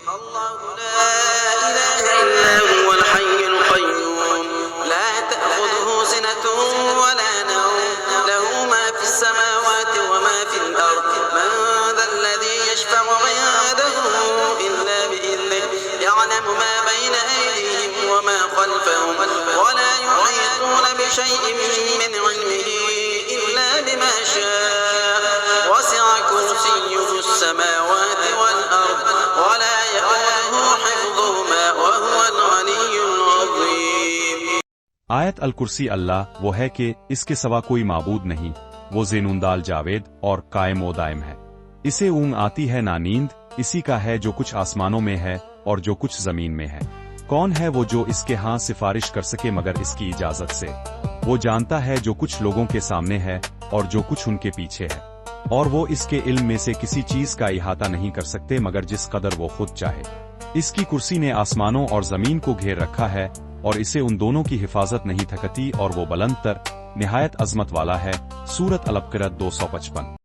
अल्लाहु ला इलाहा इल्ला हुवल हय्युल क़य्यूम ला तअख़ुज़ुहु सिनतुन व ला नौम लहु मा फ़िस समावाति व मा फ़िल अर्ज़ मन ज़ल्लज़ी यशफ़अु इन्दहु इल्ला बिइज़्निहि यअलमु मा बैना अयदीहिम व मा ख़ल्फ़हुम व ला युहीतून बिशैइन मिन इल्मिहि इल्ला बिमा शाअ वसिअ कुर्सियुहु समावाति वल अर्ज़ व ला आयत अल कुर्सी अल्लाह वो है कि इसके सिवा कोई माबूद नहीं, वो ज़ेनुनदाल जावेद और कायम व दायम है। इसे ऊँग आती है ना नींद, इसी का है जो कुछ आसमानों में है और जो कुछ जमीन में है। कौन है वो जो इसके हाथ सिफारिश कर सके मगर इसकी इजाजत से? वो जानता है जो कुछ लोगों के सामने है और जो कुछ उनके पीछे है, और वो इसके इल्म में से किसी चीज का इहाता नहीं कर सकते मगर जिस कदर वो खुद चाहे। इसकी कुर्सी ने आसमानों और जमीन को घेर रखा है और इसे उन दोनों की हिफाजत नहीं थकती और वो बुलंद तर निहायत अजमत वाला है। सूरत अल-बक़रा 255।